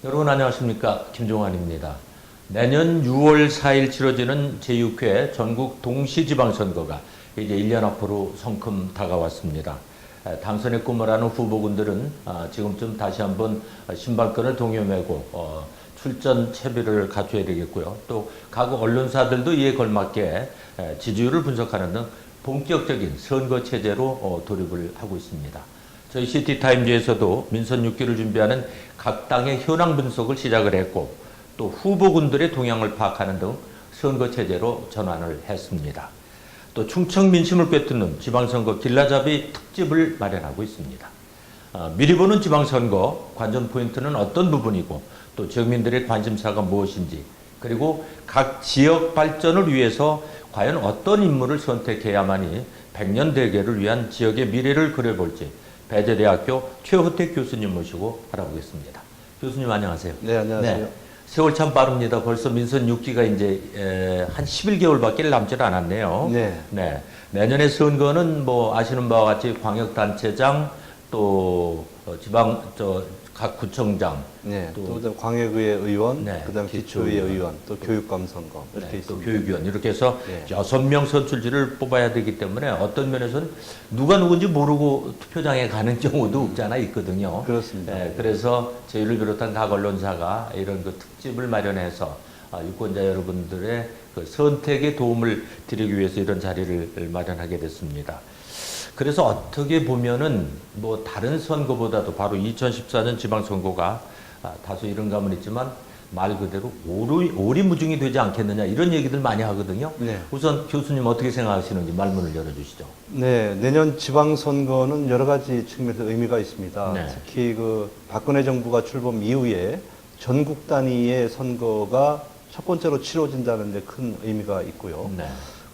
여러분 안녕하십니까, 김종환입니다. 내년 6월 4일 치러지는 제6회 전국 동시지방선거가 이제 1년 앞으로 성큼 다가왔습니다. 당선의 꿈을 하는 후보군들은 지금쯤 다시 한번 신발끈을 동여매고 출전 채비를 갖춰야 되겠고요. 또 각 언론사들도 이에 걸맞게 지지율을 분석하는 등 본격적인 선거 체제로 돌입을 하고 있습니다. 저희 시티타임즈에서도 민선 6기를 준비하는 각 당의 현황 분석을 시작을 했고, 또 후보군들의 동향을 파악하는 등 선거 체제로 전환을 했습니다. 또 충청 민심을 꿰뚫는 지방선거 길라잡이 특집을 마련하고 있습니다. 미리 보는 지방선거 관전 포인트는 어떤 부분이고, 또 지역민들의 관심사가 무엇인지, 그리고 각 지역 발전을 위해서 과연 어떤 인물을 선택해야만이 100년 대계를 위한 지역의 미래를 그려볼지 배재대학교 최호택 교수님 모시고 알아보겠습니다. 교수님 안녕하세요. 네, 안녕하세요. 네, 세월 참 빠릅니다. 벌써 민선 6기가 이제 한 11개월밖에 남지 않았네요. 네. 내년에 선거는 뭐 아시는 바와 같이 광역단체장 또 각 구청장, 네, 또 광역의회 의원, 네, 그다음 기초의회 의원, 또 교육감 선거 이렇게 또 있습니다. 교육위원 이렇게 해서 네. 6명 선출지를 뽑아야 되기 때문에 어떤 면에서는 누가 누군지 모르고 투표장에 가는 경우도 없지 않아 있거든요. 그렇습니다. 네, 그래서 저희를 비롯한 각 언론사가 이런 그 특집을 마련해서 유권자 여러분들의 그 선택에 도움을 드리기 위해서 이런 자리를 마련하게 됐습니다. 그래서 어떻게 보면은 뭐 다른 선거보다도 바로 2014년 지방선거가 다소 이런 감은 있지만 말 그대로 오리무중이 되지 않겠느냐 이런 얘기들 많이 하거든요. 네. 우선 교수님 어떻게 생각하시는지 말문을 열어주시죠. 네, 내년 지방선거는 여러 가지 측면에서 의미가 있습니다. 네. 특히 그 박근혜 정부가 출범 이후에 전국 단위의 선거가 첫 번째로 치러진다는 데 큰 의미가 있고요. 네.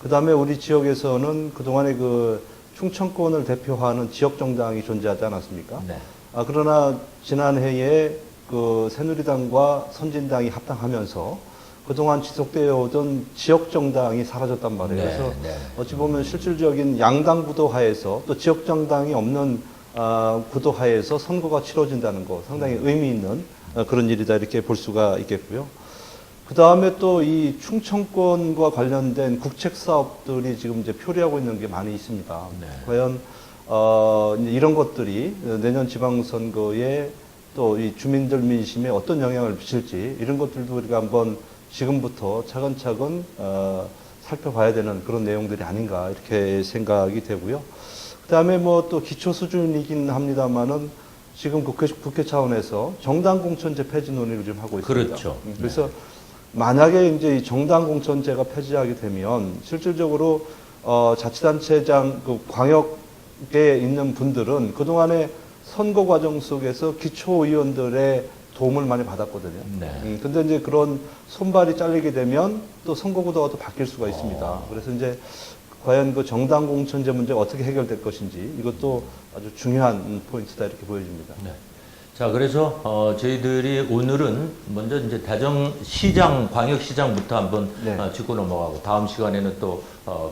그다음에 우리 지역에서는 그동안에 그 충청권을 대표하는 지역 정당이 존재하지 않았습니까? 네. 그러나 지난해에 그 새누리당과 선진당이 합당하면서 그동안 지속되어 오던 지역 정당이 사라졌단 말이에요. 네, 그래서 네. 어찌 보면 실질적인 양당 구도 하에서 또 지역 정당이 없는 구도 하에서 선거가 치러진다는 거 상당히 의미 있는 그런 일이다 이렇게 볼 수가 있겠고요. 그 다음에 또 이 충청권과 관련된 국책 사업들이 지금 이제 표류하고 있는 게 많이 있습니다. 네. 과연 이제 이런 것들이 내년 지방선거에 또 이 주민들 민심에 어떤 영향을 미칠지 이런 것들도 우리가 한번 지금부터 차근차근 살펴봐야 되는 그런 내용들이 아닌가 이렇게 생각이 되고요. 그 다음에 뭐 또 기초 수준이긴 합니다만은 지금 국회 차원에서 정당 공천제 폐지 논의를 좀 하고 있습니다. 그렇죠. 그래서 네. 만약에 이제 이 정당 공천제가 폐지하게 되면 실질적으로 자치단체장 그 광역에 있는 분들은 그동안에 선거 과정 속에서 기초의원들의 도움을 많이 받았거든요. 네. 근데 이제 그런 손발이 잘리게 되면 또 선거 구도가 또 바뀔 수가 있습니다. 그래서 이제 과연 그 정당 공천제 문제가 어떻게 해결될 것인지 이것도 아주 중요한 포인트다 이렇게 보여집니다. 네. 자, 그래서 저희들이 오늘은 먼저 이제 대전시장, 광역시장부터 한번 네. 짚고 넘어가고 다음 시간에는 또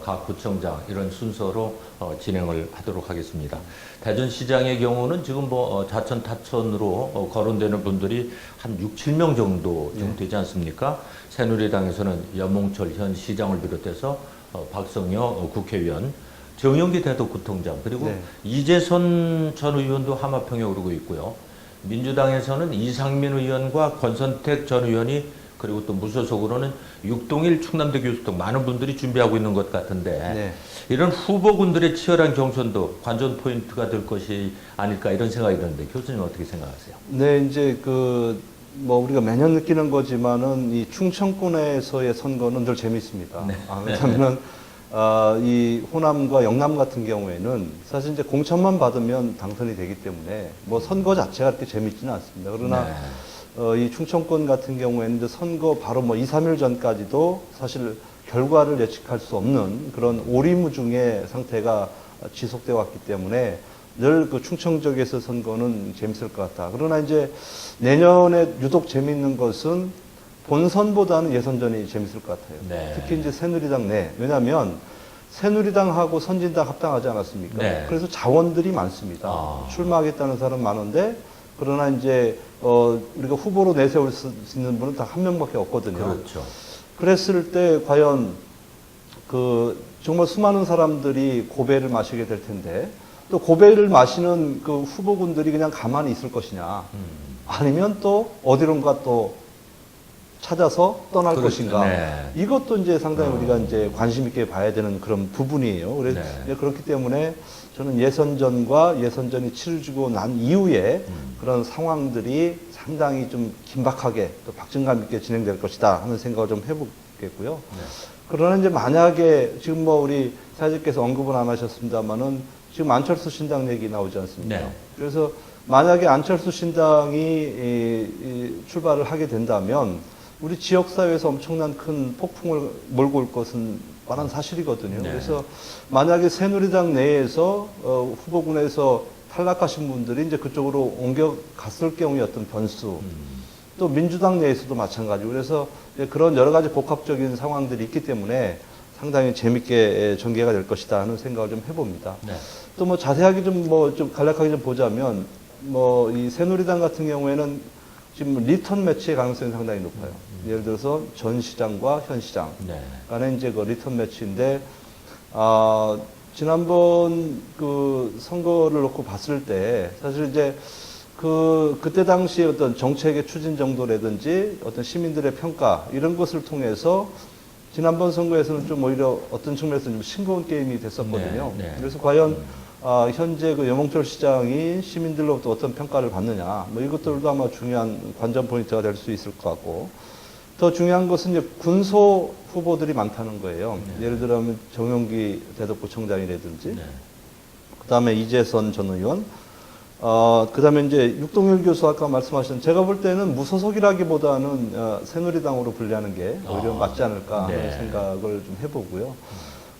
각 구청장 이런 순서로 진행을 하도록 하겠습니다. 대전시장의 경우는 지금 뭐 자천 타천으로 거론되는 분들이 한 6, 7명 정도 좀 되지 않습니까? 새누리당에서는 염홍철 현 시장을 비롯해서 박성여 국회의원, 정영기 대도구청장, 그리고 네. 이재선 전 의원도 하마평에 오르고 있고요. 민주당에서는 이상민 의원과 권선택 전 의원이, 그리고 또 무소속으로는 육동일 충남대 교수 등 많은 분들이 준비하고 있는 것 같은데, 네. 이런 후보군들의 치열한 경선도 관전 포인트가 될 것이 아닐까 이런 생각이 드는데 교수님 어떻게 생각하세요? 네, 이제 뭐 우리가 매년 느끼는 거지만은 이 충청권에서의 선거는 늘 재밌습니다. 네. 왜냐하면은 이 호남과 영남 같은 경우에는 사실 이제 공천만 받으면 당선이 되기 때문에 뭐 선거 자체가 그렇게 재밌지는 않습니다. 그러나 네. 이 충청권 같은 경우에는 이제 선거 바로 뭐 2, 3일 전까지도 사실 결과를 예측할 수 없는 그런 오리무중의 상태가 지속되어 왔기 때문에 늘 그 충청 지역에서 선거는 재밌을 것 같다. 그러나 이제 내년에 유독 재밌는 것은 본선보다는 예선전이 재밌을 것 같아요. 네. 특히 이제 새누리당 내. 왜냐하면 새누리당하고 선진당 합당하지 않았습니까? 네. 그래서 자원들이 많습니다. 출마하겠다는 사람 많은데 그러나 이제 우리가 후보로 내세울 수 있는 분은 딱 한 명밖에 없거든요. 그렇죠. 그랬을 때 과연 정말 수많은 사람들이 고배를 마시게 될 텐데 또 고배를 마시는 그 후보군들이 그냥 가만히 있을 것이냐 아니면 또 어디론가 또 찾아서 떠날 그렇죠. 것인가. 네. 이것도 이제 상당히 우리가 이제 관심 있게 봐야 되는 그런 부분이에요. 그래서 네. 그렇기 때문에 저는 예선전과 예선전이 치러지고 난 이후에 그런 상황들이 상당히 좀 긴박하게 또 박진감 있게 진행될 것이다 하는 생각을 좀 해보겠고요. 네. 그러나 이제 만약에 지금 뭐 우리 사장님께서 언급은 안 하셨습니다만은 지금 안철수 신당 얘기 나오지 않습니까? 네. 그래서 만약에 안철수 신당이 출발을 하게 된다면 우리 지역사회에서 엄청난 큰 폭풍을 몰고 올 것은 뻔한 사실이거든요. 네. 그래서 만약에 새누리당 내에서 후보군에서 탈락하신 분들이 이제 그쪽으로 옮겨갔을 경우의 어떤 변수, 또 민주당 내에서도 마찬가지고 그래서 그런 여러 가지 복합적인 상황들이 있기 때문에 상당히 재밌게 전개가 될 것이다 하는 생각을 좀 해봅니다. 네. 또 뭐 자세하게 좀 간략하게 좀 보자면 뭐 이 새누리당 같은 경우에는 지금 리턴 매치의 가능성이 상당히 높아요. 예를 들어서 전 시장과 현 시장 네. 간에 이제 그 리턴 매치인데 지난번 그 선거를 놓고 봤을 때 사실 이제 그때 당시 어떤 정책의 추진 정도라든지 어떤 시민들의 평가 이런 것을 통해서 지난번 선거에서는 좀 오히려 어떤 측면에서 좀 싱거운 게임이 됐었거든요. 네, 네. 그래서 과연 현재 그 여몽철 시장이 시민들로부터 어떤 평가를 받느냐, 뭐 이것들도 아마 중요한 관전 포인트가 될 수 있을 것 같고, 더 중요한 것은 이제 군소 후보들이 많다는 거예요. 네. 예를 들면 정용기 대덕구청장이라든지, 네. 그 다음에 이재선 전 의원, 그 다음에 이제 육동일 교수 아까 말씀하신, 제가 볼 때는 무소속이라기보다는 새누리당으로 분류하는 게 오히려 맞지 않을까 하는 네. 생각을 좀 해보고요.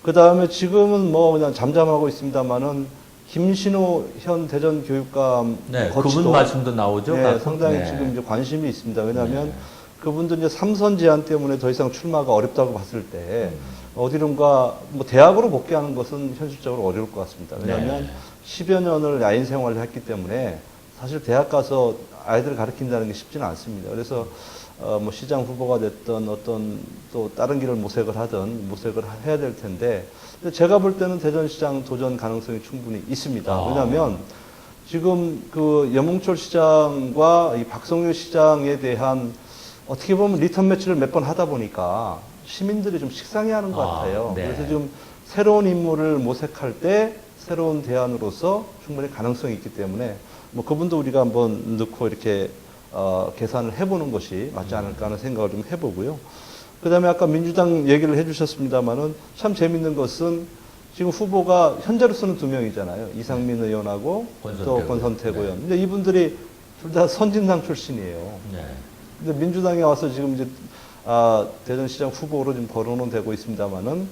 그 다음에 지금은 뭐 그냥 잠잠하고 있습니다만은 김신호 현 대전교육감 네. 거치도 그분 말씀도 나오죠. 네, 가끔? 상당히 네. 지금 이제 관심이 있습니다. 왜냐하면 네. 그분도 이제 삼선 제한 때문에 더 이상 출마가 어렵다고 봤을 때 어디론가 뭐 대학으로 복귀하는 것은 현실적으로 어려울 것 같습니다. 왜냐하면 네. 10여 년을 야인 생활을 했기 때문에 사실 대학 가서 아이들을 가르친다는 게 쉽지는 않습니다. 그래서 뭐 시장 후보가 됐던 어떤 또 다른 길을 모색을 하든 모색을 해야 될 텐데 근데 제가 볼 때는 대전시장 도전 가능성이 충분히 있습니다. 왜냐하면 지금 그 여몽철 시장과 이 박성규 시장에 대한 어떻게 보면 리턴 매치를 몇 번 하다 보니까 시민들이 좀 식상해하는 것 같아요. 네. 그래서 지금 새로운 인물을 모색할 때 새로운 대안으로서 충분히 가능성이 있기 때문에 뭐 그분도 우리가 한번 넣고 이렇게 계산을 해보는 것이 맞지 않을까 하는 생각을 좀 해보고요. 그 다음에 아까 민주당 얘기를 해주셨습니다만은 참 재밌는 것은 지금 후보가 현재로서는 2명이잖아요. 이상민 의원하고 또 권선택 네. 의원. 근데 이분들이 둘 다 선진당 출신이에요. 네. 근데 민주당에 와서 지금 이제 대전시장 후보로 지금 거론은 되고 있습니다만은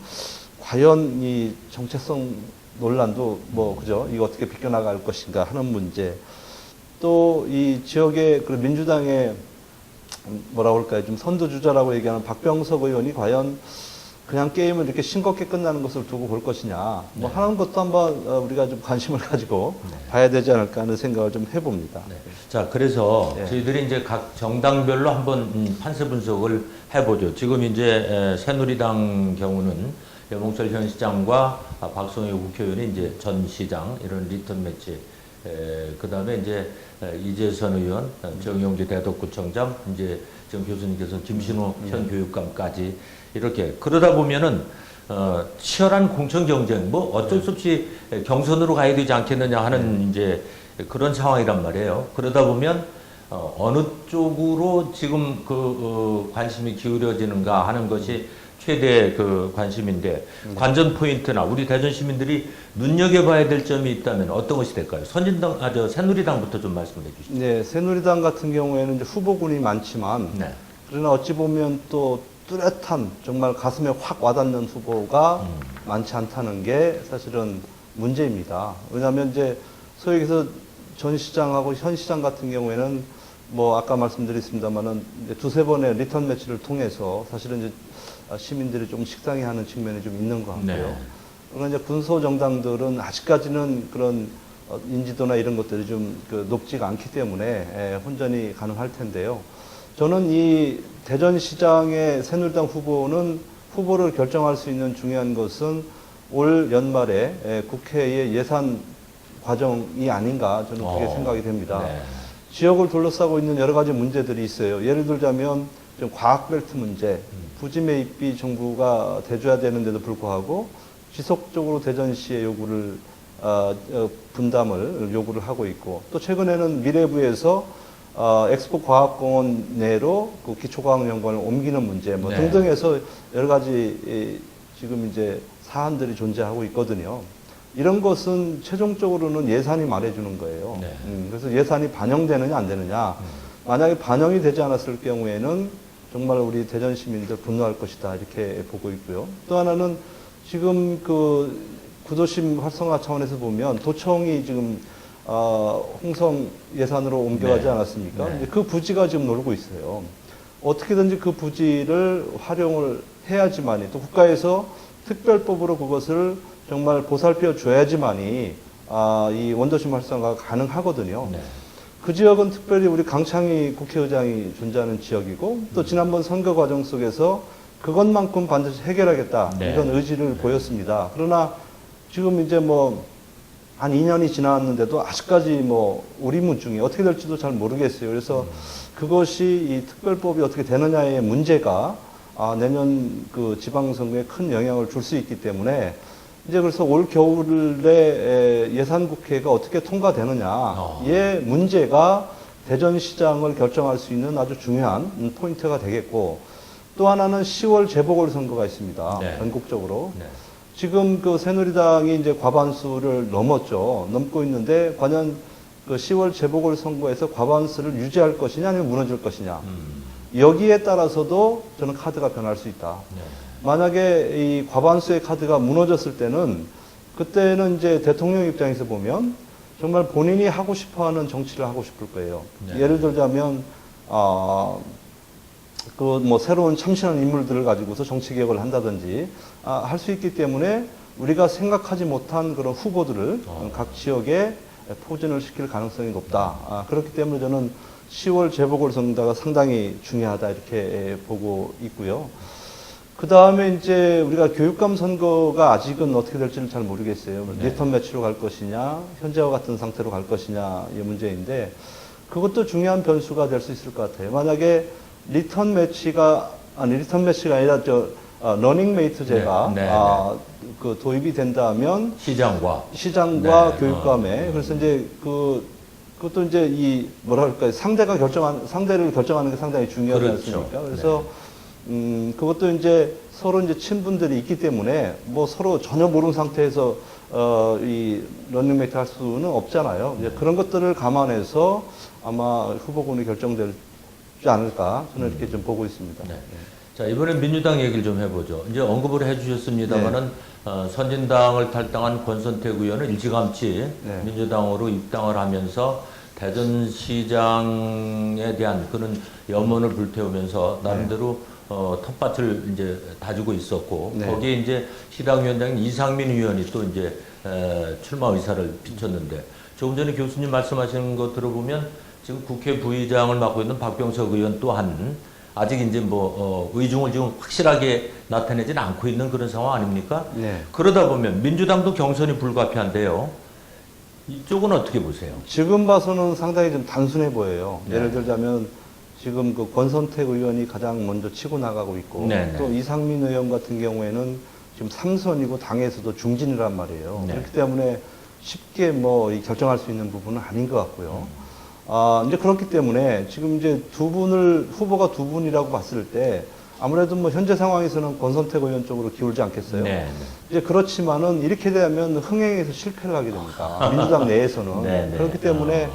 과연 이 정체성 논란도 뭐 그죠? 이거 어떻게 비껴나갈 것인가 하는 문제. 또 이 지역의 그 민주당의 뭐라고 할까요? 좀 선두주자라고 얘기하는 박병석 의원이 과연 그냥 게임을 이렇게 싱겁게 끝나는 것을 두고 볼 것이냐. 뭐 하는 것도 한번 우리가 좀 관심을 가지고 봐야 되지 않을까 하는 생각을 좀 해봅니다. 네. 자, 그래서 네. 저희들이 이제 각 정당별로 한번 판세 분석을 해보죠. 지금 이제 새누리당 경우는 여몽철 현 시장과 박성희 국회의원이 이제 전 시장 이런 리턴 매치, 그 다음에 이제 이재선 의원, 정용기 대덕구청장, 이제 정 교수님께서 김신호 현 교육감까지 이렇게 그러다 보면은 치열한 공천 경쟁, 뭐 어쩔 수 없이 경선으로 가야 되지 않겠느냐 하는 이제 그런 상황이란 말이에요. 그러다 보면 어느 쪽으로 지금 관심이 기울어지는가 하는 것이 최대 그 관심인데 관전 포인트나 우리 대전 시민들이 눈여겨봐야 될 점이 있다면 어떤 것이 될까요? 새누리당부터 좀 말씀해 주시죠. 네, 새누리당 같은 경우에는 이제 후보군이 많지만 네. 그러나 어찌 보면 또 뚜렷한 정말 가슴에 확 와닿는 후보가 많지 않다는 게 사실은 문제입니다. 왜냐하면 이제 소위 얘기해서 전 시장하고 현 시장 같은 경우에는 뭐 아까 말씀드렸습니다만은 이제 두세 번의 리턴 매치를 통해서 사실은 이제 시민들이 좀 식상해하는 측면이 좀 있는 것 같고요. 네. 그러나 이제 군소 정당들은 아직까지는 그런 인지도나 이런 것들이 좀 높지가 않기 때문에 혼전이 가능할 텐데요. 저는 이 대전시장의 새누리당 후보를 결정할 수 있는 중요한 것은 올 연말에 국회의 예산 과정이 아닌가 저는 그렇게 생각이 됩니다. 네. 지역을 둘러싸고 있는 여러 가지 문제들이 있어요. 예를 들자면 좀 과학벨트 문제, 부지 매입비 정부가 대줘야 되는데도 불구하고 지속적으로 대전시의 요구를 분담을 요구를 하고 있고, 또 최근에는 미래부에서 엑스포 과학공원 내로 그 기초과학연구원을 옮기는 문제 뭐 네. 등등해서 여러 가지 지금 이제 사안들이 존재하고 있거든요. 이런 것은 최종적으로는 예산이 말해주는 거예요. 네. 그래서 예산이 반영되느냐 안 되느냐. 만약에 반영이 되지 않았을 경우에는 정말 우리 대전 시민들 분노할 것이다 이렇게 보고 있고요. 또 하나는 지금 그 구도심 활성화 차원에서 보면 도청이 지금 홍성 예산으로 옮겨가지 네. 않았습니까? 네. 이제 그 부지가 지금 놀고 있어요. 어떻게든지 그 부지를 활용을 해야지만이, 또 국가에서 특별법으로 그것을 정말 보살펴 줘야지만이 이 원도심 활성화가 가능하거든요. 네. 그 지역은 특별히 우리 강창희 국회의장이 존재하는 지역이고, 또 지난번 선거 과정 속에서 그것만큼 반드시 해결하겠다 네. 이런 의지를 보였습니다. 그러나 지금 이제 뭐 한 2년이 지났는데도 아직까지 뭐 우리무중이 어떻게 될지도 잘 모르겠어요. 그래서 그것이 이 특별법이 어떻게 되느냐의 문제가 내년 그 지방선거에 큰 영향을 줄 수 있기 때문에, 이제 그래서 올 겨울에 예산국회가 어떻게 통과되느냐의 문제가 대전시장을 결정할 수 있는 아주 중요한 포인트가 되겠고, 또 하나는 10월 재보궐선거가 있습니다. 네. 전국적으로. 네. 지금 그 새누리당이 이제 과반수를 넘었죠. 넘고 있는데, 과연 그 10월 재보궐선거에서 과반수를 유지할 것이냐 아니면 무너질 것이냐. 여기에 따라서도 저는 카드가 변할 수 있다. 네. 만약에 이 과반수의 카드가 무너졌을 때는, 그때는 이제 대통령 입장에서 보면 정말 본인이 하고 싶어 하는 정치를 하고 싶을 거예요. 네. 예를 들자면, 그 뭐 새로운 참신한 인물들을 가지고서 정치 개혁을 한다든지 할 수 있기 때문에 우리가 생각하지 못한 그런 후보들을 각 지역에 포진을 시킬 가능성이 높다. 그렇기 때문에 저는 10월 재보궐선거가 상당히 중요하다 이렇게 보고 있고요. 그 다음에 이제 우리가 교육감 선거가 아직은 어떻게 될지는 잘 모르겠어요. 네. 리턴 매치로 갈 것이냐, 현재와 같은 상태로 갈 것이냐의 문제인데, 그것도 중요한 변수가 될 수 있을 것 같아요. 만약에 리턴 매치가 아니라 러닝메이트제가 네, 네, 그 도입이 된다면 시장과 시장과 네, 교육감에 그래서 이제 그것도 이제 이 뭐랄까요, 상대를 결정하는 게 상당히 중요하지 그렇죠. 않습니까? 그래서 그것도 이제 서로 이제 친분들이 있기 때문에 뭐 서로 전혀 모르는 상태에서 이 러닝메이트 할 수는 없잖아요. 이제 그런 것들을 감안해서 아마 후보군이 결정되지 않을까 저는 이렇게 좀 보고 있습니다. 네. 자, 이번엔 민주당 얘기를 좀 해보죠. 이제 언급을 해주셨습니다만은 선진당을 탈당한 권선택 의원은 일찌감치 네. 민주당으로 입당을 하면서 대전시장에 대한 그런 염원을 불태우면서 나름대로 텃밭을 이제 다지고 있었고, 네. 거기에 이제 시당위원장인 이상민 의원이 또 이제 출마 의사를 비쳤는데, 조금 전에 교수님 말씀하시는 거 들어보면 지금 국회 부의장을 맡고 있는 박병석 의원 또한 아직 이제 뭐 의중을 지금 확실하게 나타내지는 않고 있는 그런 상황 아닙니까? 네. 그러다 보면 민주당도 경선이 불가피한데요. 이쪽은 어떻게 보세요? 지금 봐서는 상당히 좀 단순해 보여요. 네. 예를 들자면 지금 그 권선택 의원이 가장 먼저 치고 나가고 있고, 네, 또 네. 이상민 의원 같은 경우에는 지금 3선이고 당에서도 중진이란 말이에요. 네. 그렇기 때문에 쉽게 뭐 결정할 수 있는 부분은 아닌 것 같고요. 이제 그렇기 때문에 지금 이제 후보가 두 분이라고 봤을 때 아무래도 뭐 현재 상황에서는 권선택 의원 쪽으로 기울지 않겠어요. 네. 이제 그렇지만은 이렇게 되면 흥행에서 실패를 하게 됩니다. 민주당 내에서는. 네, 네. 그렇기 때문에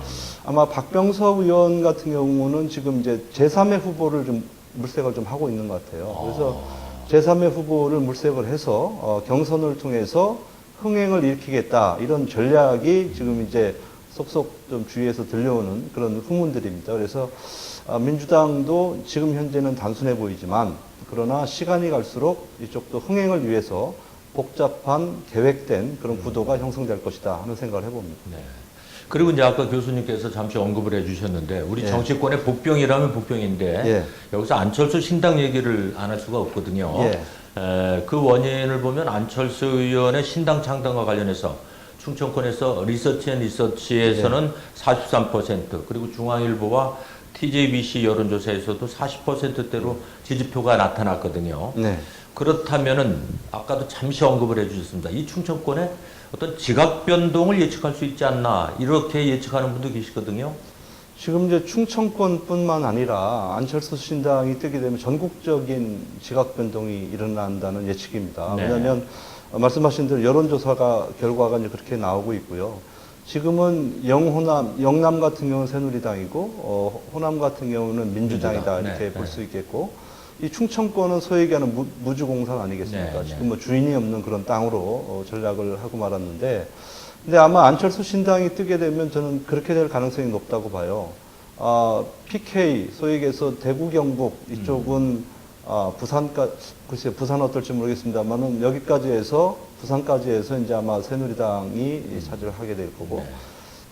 아마 박병석 의원 같은 경우는 지금 이제 제3의 후보를 좀 물색을 좀 하고 있는 것 같아요. 그래서 제3의 후보를 물색을 해서 경선을 통해서 흥행을 일으키겠다 이런 전략이 지금 이제 속속 좀 주위에서 들려오는 그런 후문들입니다. 그래서 민주당도 지금 현재는 단순해 보이지만, 그러나 시간이 갈수록 이쪽도 흥행을 위해서 복잡한 계획된 그런 구도가 형성될 것이다 하는 생각을 해봅니다. 네. 그리고 이제 아까 교수님께서 잠시 언급을 해주셨는데 우리 예. 정치권의 복병이라면 복병인데 예. 여기서 안철수 신당 얘기를 안 할 수가 없거든요. 예. 그 원인을 보면 안철수 의원의 신당 창당과 관련해서 충청권에서 리서치앤리서치에서는 43% 그리고 중앙일보와 TJBC 여론조사에서도 40%대로 지지표가 나타났거든요. 네. 그렇다면은 아까도 잠시 언급을 해주셨습니다. 이 충청권에 어떤 지각 변동을 예측할 수 있지 않나 이렇게 예측하는 분도 계시거든요. 지금 이제 충청권뿐만 아니라 안철수 신당이 뜨게 되면 전국적인 지각 변동이 일어난다는 예측입니다. 네. 왜냐하면 말씀하신 대로 여론조사가 결과가 이제 그렇게 나오고 있고요. 지금은 영남 같은 경우는 새누리당이고 호남 같은 경우는 민주당이다 민주당. 이렇게 네, 볼 네. 수 있겠고 이 충청권은 소위 얘기하는 무주공산 아니겠습니까? 네, 지금 뭐 주인이 없는 그런 땅으로 전략을 하고 말았는데 근데 아마 안철수 신당이 뜨게 되면 저는 그렇게 될 가능성이 높다고 봐요. PK, 소위 얘기해서 대구, 경북 이쪽은 부산까지, 글쎄요, 부산 어떨지 모르겠습니다만은 여기까지 해서, 부산까지 해서 이제 아마 새누리당이 차지를 하게 될 거고 네.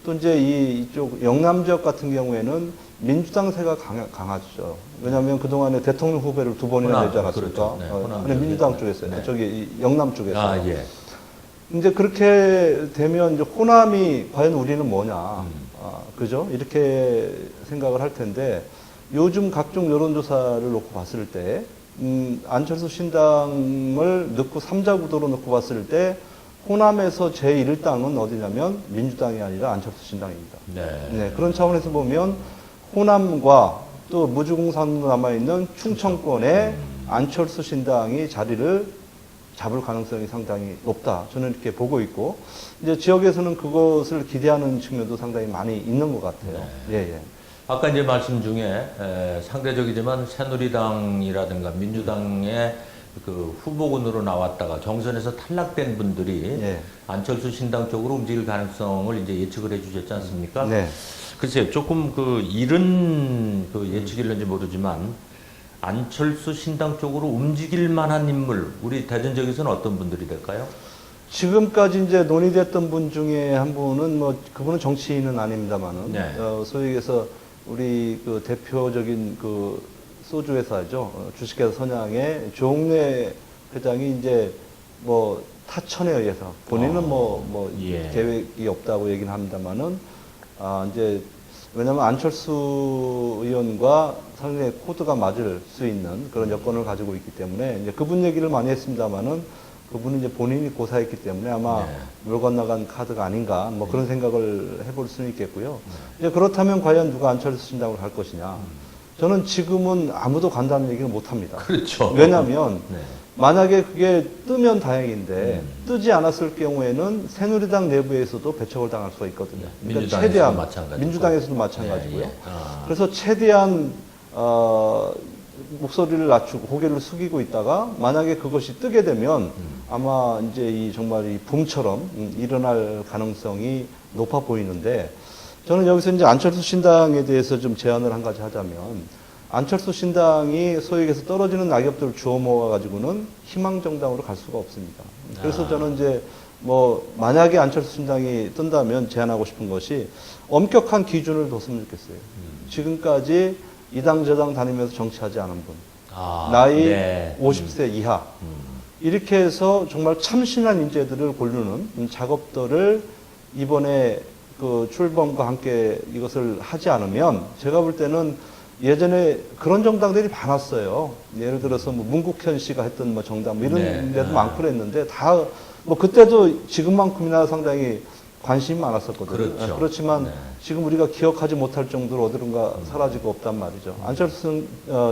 또 이제 이쪽 영남 지역 같은 경우에는 민주당세가 강하죠. 왜냐하면 그동안에 대통령 후보를 두 번이나 호남, 내지 않았습니까? 그렇죠. 네, 호남 아니, 민주당 지역에. 쪽에서요. 네. 저기 이 영남 쪽에서. 아, 예. 이제 그렇게 되면 이제 호남이 과연 우리는 뭐냐, 그죠? 이렇게 생각을 할 텐데 요즘 각종 여론조사를 놓고 봤을 때 안철수 신당을 넣고 삼자 구도로 넣고 봤을 때 호남에서 제1당은 어디냐면 민주당이 아니라 안철수 신당입니다. 네. 네, 그런 차원에서 보면 호남과 또 무주공산으로 남아있는 충청권에 안철수 신당이 자리를 잡을 가능성이 상당히 높다. 저는 이렇게 보고 있고, 이제 지역에서는 그것을 기대하는 측면도 상당히 많이 있는 것 같아요. 네. 예, 예. 아까 이제 말씀 중에 상대적이지만 새누리당이라든가 민주당의 그 후보군으로 나왔다가 경선에서 탈락된 분들이 예. 안철수 신당 쪽으로 움직일 가능성을 이제 예측을 해주셨지 않습니까? 네. 글쎄요, 조금 그 이른 그 예측일는지 모르지만 안철수 신당 쪽으로 움직일 만한 인물, 우리 대전 지역에서는 어떤 분들이 될까요? 지금까지 이제 논의됐던 분 중에 한 분은 뭐 그분은 정치인은 아닙니다만은 네. 소위 얘기해서 우리 그 대표적인 그 소주 회사죠. 주식회사 선양의 조홍래 회장이 이제 뭐 타천에 의해서 본인은 뭐 예. 계획이 없다고 얘기는 합니다만은 이제 왜냐하면 안철수 의원과 상당히 코드가 맞을 수 있는 그런 여건을 가지고 있기 때문에 이제 그분 얘기를 많이 했습니다만은 그분은 이제 본인이 고사했기 때문에 아마 네. 물 건너간 카드가 아닌가 뭐 그런 생각을 해볼 수는 있겠고요. 이제 그렇다면 과연 누가 안철수 신당으로 갈 것이냐? 저는 지금은 아무도 간다는 얘기는 못 합니다. 그렇죠. 왜냐하면 네. 만약에 그게 뜨면 다행인데 뜨지 않았을 경우에는 새누리당 내부에서도 배척을 당할 수가 있거든요. 그러니까 민주당에서도 최대한 마찬가지고. 민주당에서도 마찬가지고요. 예, 예. 그래서 최대한 목소리를 낮추고 고개를 숙이고 있다가 만약에 그것이 뜨게 되면 아마 이제 이 정말 이 붐처럼 일어날 가능성이 높아 보이는데 저는 여기서 이제 안철수 신당에 대해서 좀 제안을 한 가지 하자면 안철수 신당이 소위 얘기해서 떨어지는 낙엽들을 주워 모아가지고는 희망정당으로 갈 수가 없습니다. 그래서 저는 이제 뭐 만약에 안철수 신당이 뜬다면 제안하고 싶은 것이 엄격한 기준을 뒀으면 좋겠어요. 지금까지 이당 저당 다니면서 정치하지 않은 분, 나이 네. 50세 이하 이렇게 해서 정말 참신한 인재들을 고르는 작업들을 이번에 그 출범과 함께 이것을 하지 않으면 제가 볼 때는 예전에 그런 정당들이 많았어요. 예를 들어서 뭐 문국현 씨가 했던 뭐 정당 뭐 이런 네. 데도 많고 그랬는데 다 뭐 그때도 지금만큼이나 상당히 관심이 많았었거든요. 그렇죠. 그렇지만 네. 지금 우리가 기억하지 못할 정도로 어디론가 사라지고 없단 말이죠. 안철수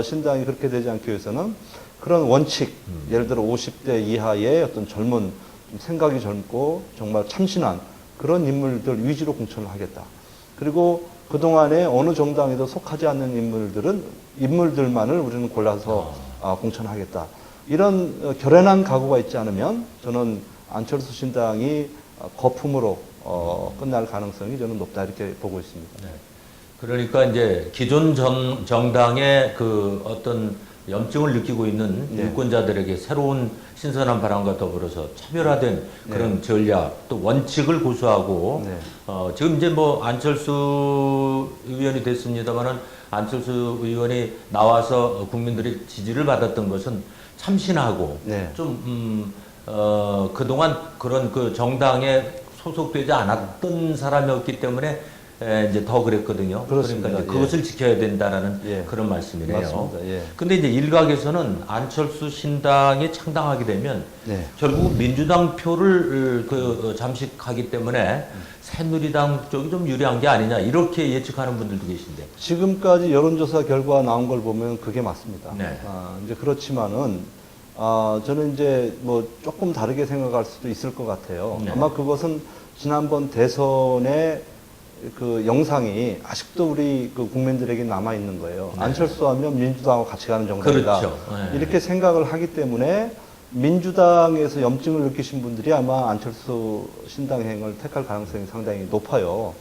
신당이 그렇게 되지 않기 위해서는 그런 원칙, 예를 들어 50대 이하의 어떤 젊은 생각이 젊고 정말 참신한 그런 인물들 위주로 공천을 하겠다. 그리고 그동안에 어느 정당에도 속하지 않는 인물들만을 우리는 골라서 공천하겠다. 이런 결연한 각오가 있지 않으면 저는 안철수 신당이 거품으로 끝날 가능성이 저는 높다 이렇게 보고 있습니다. 네. 그러니까 이제 기존 정당의 그 어떤 염증을 느끼고 있는 네. 유권자들에게 새로운 신선한 바람과 더불어서 차별화된 그런 전략 또 원칙을 고수하고 네. 지금 이제 뭐 안철수 의원이 됐습니다만은 안철수 의원이 나와서 국민들의 지지를 받았던 것은 참신하고 네. 좀 그동안 그런 그 정당에 소속되지 않았던 사람이었기 때문에 이제 더 그랬거든요. 그렇습니다. 그러니까 이제 그것을 지켜야 된다는 예. 그런 말씀이네요. 맞습니다. 예. 근데 이제 일각에서는 안철수 신당이 창당하게 되면 네. 결국 민주당 표를 잠식하기 때문에 새누리당 쪽이 좀 유리한 게 아니냐 이렇게 예측하는 분들도 계신데. 지금까지 여론조사 결과 나온 걸 보면 그게 맞습니다. 네. 이제 그렇지만은 저는 이제 뭐 조금 다르게 생각할 수도 있을 것 같아요. 네. 아마 그것은 지난번 대선의 그 영상이 아직도 우리 그 국민들에게 남아 있는 거예요. 네. 안철수 하면 민주당하고 같이 가는 정당이다. 그렇죠. 네. 이렇게 생각을 하기 때문에 민주당에서 염증을 느끼신 분들이 아마 안철수 신당행을 택할 가능성이 상당히 높아요.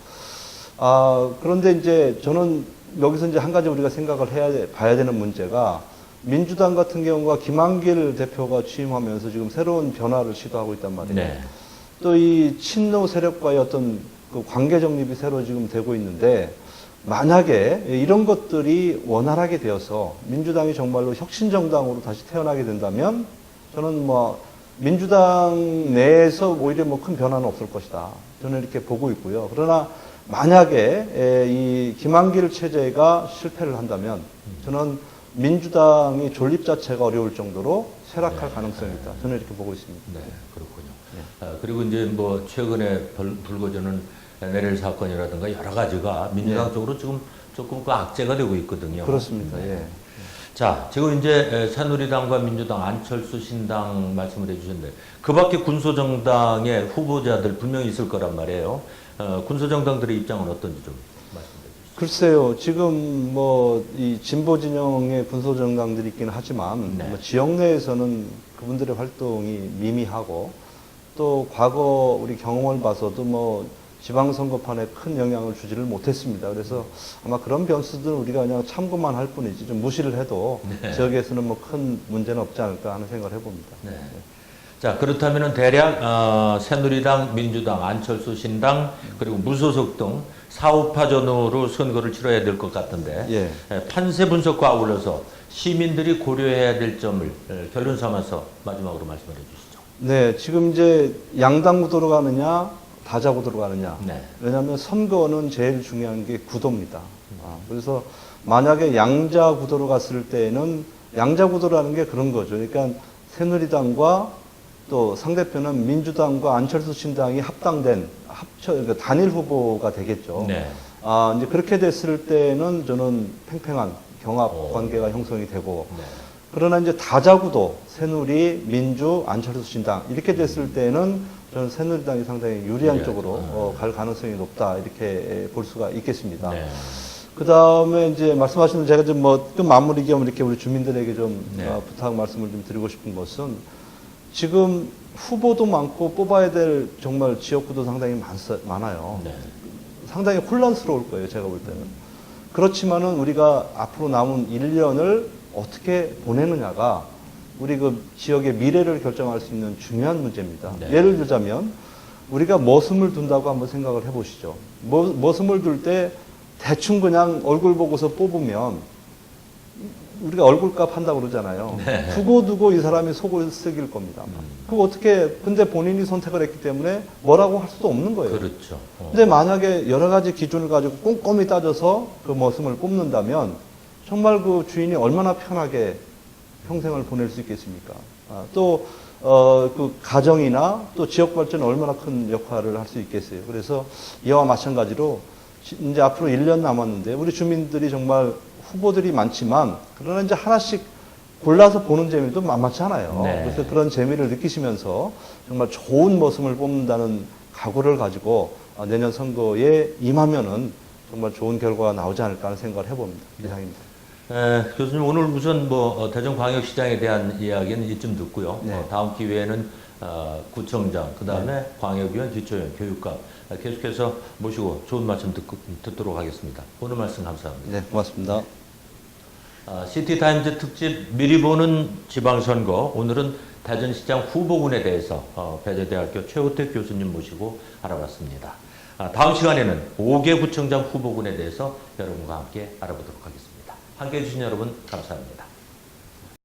그런데 이제 저는 여기서 이제 한 가지 우리가 생각을 봐야 되는 문제가 민주당 같은 경우가 김한길 대표가 취임하면서 지금 새로운 변화를 시도하고 있단 말이에요. 네. 또 이 친노 세력과의 어떤 그 관계 정립이 새로 지금 되고 있는데 만약에 이런 것들이 원활하게 되어서 민주당이 정말로 혁신정당으로 다시 태어나게 된다면 저는 뭐 민주당 내에서 오히려 뭐 큰 변화는 없을 것이다. 저는 이렇게 보고 있고요. 그러나 만약에 이 김한길 체제가 실패를 한다면 저는 민주당이 존립 자체가 어려울 정도로 쇠락할 가능성이 있다. 저는 이렇게 보고 있습니다. 네, 그렇군요. 그리고 이제 뭐 최근에 불거지는 NLL 사건이라든가 여러 가지가 민주당 쪽으로 지금 조금 그 악재가 되고 있거든요. 그렇습니다. 예. 자, 지금 이제 새누리당과 민주당, 안철수 신당 말씀을 해주셨는데 그 밖에 군소정당의 후보자들 분명히 있을 거란 말이에요. 군소정당들의 입장은 어떤지 좀 말씀해 주시죠. 글쎄요, 지금 뭐 이 진보 진영의 군소 정당들이 있기는 하지만 네. 뭐 지역 내에서는 그분들의 활동이 미미하고 또 과거 우리 경험을 봐서도 뭐 지방선거판에 큰 영향을 주지를 못했습니다. 그래서 아마 그런 변수들은 우리가 그냥 참고만 할 뿐이지 좀 무시를 해도 지역에서는 뭐 큰 문제는 없지 않을까 하는 생각을 해봅니다. 네. 자, 그렇다면은 대략 새누리당, 민주당, 안철수 신당 그리고 무소속 등 사우파전으로 선거를 치러야 될 것 같은데 예. 판세 분석과 아울러서 시민들이 고려해야 될 점을 결론 삼아서 마지막으로 말씀해 주시죠. 네, 지금 이제 양당 구도로 가느냐, 다자 구도로 가느냐. 네. 왜냐하면 선거는 제일 중요한 게 구도입니다. 그래서 만약에 양자 구도로 갔을 때는 양자 구도라는 게 그런 거죠. 그러니까 새누리당과 또 상대편은 민주당과 안철수 신당이 합당된 그러니까 단일 후보가 되겠죠. 네. 이제 그렇게 됐을 때는 저는 팽팽한 경합 관계가 형성이 되고 네. 그러나 이제 다자구도 새누리, 민주, 안철수 신당 이렇게 됐을 때는 저는 새누리당이 상당히 유리한 유리하죠. 쪽으로 갈 가능성이 높다 이렇게 볼 수가 있겠습니다. 네. 그 다음에 이제 말씀하신 제가 좀 뭐 좀 마무리 겸 이렇게 우리 주민들에게 좀 네. 부탁 말씀을 좀 드리고 싶은 것은 지금 후보도 많고 뽑아야 될 정말 지역구도 상당히 많아요. 네. 상당히 혼란스러울 거예요, 제가 볼 때는. 그렇지만은 우리가 앞으로 남은 1년을 어떻게 보내느냐가 우리 그 지역의 미래를 결정할 수 있는 중요한 문제입니다. 네. 예를 들자면 우리가 머슴을 둔다고 한번 생각을 해보시죠. 머슴을 둘 때 대충 그냥 얼굴 보고서 뽑으면 우리가 얼굴값 한다고 그러잖아요. 네. 두고두고 이 사람이 속을 썩일 겁니다. 그거 어떻게, 근데 본인이 선택을 했기 때문에 뭐라고 할 수도 없는 거예요. 그렇죠. 근데 만약에 여러 가지 기준을 가지고 꼼꼼히 따져서 그 머슴을 뽑는다면 정말 그 주인이 얼마나 편하게 평생을 보낼 수 있겠습니까? 또, 그 가정이나 또 지역 발전에 얼마나 큰 역할을 할 수 있겠어요. 그래서 이와 마찬가지로 이제 앞으로 1년 남았는데 우리 주민들이 정말 후보들이 많지만 그러나 이제 하나씩 골라서 보는 재미도 만만치 않아요. 네. 그래서 그런 재미를 느끼시면서 정말 좋은 모습을 뽑는다는 각오를 가지고 내년 선거에 임하면은 정말 좋은 결과가 나오지 않을까 하는 생각을 해봅니다. 이상입니다. 교수님 오늘 우선 뭐 대전광역시장에 대한 이야기는 이쯤 듣고요. 네. 다음 기회에는 구청장, 그 다음에 광역위원, 기초위원, 교육감 계속해서 모시고 좋은 말씀 듣도록 하겠습니다. 오늘 말씀 감사합니다. 네, 고맙습니다. 시티타임즈 특집 미리 보는 지방선거, 오늘은 대전시장 후보군에 대해서 배재대학교 최호택 교수님 모시고 알아봤습니다. 다음 시간에는 5개 구청장 후보군에 대해서 여러분과 함께 알아보도록 하겠습니다. 함께해 주신 여러분 감사합니다.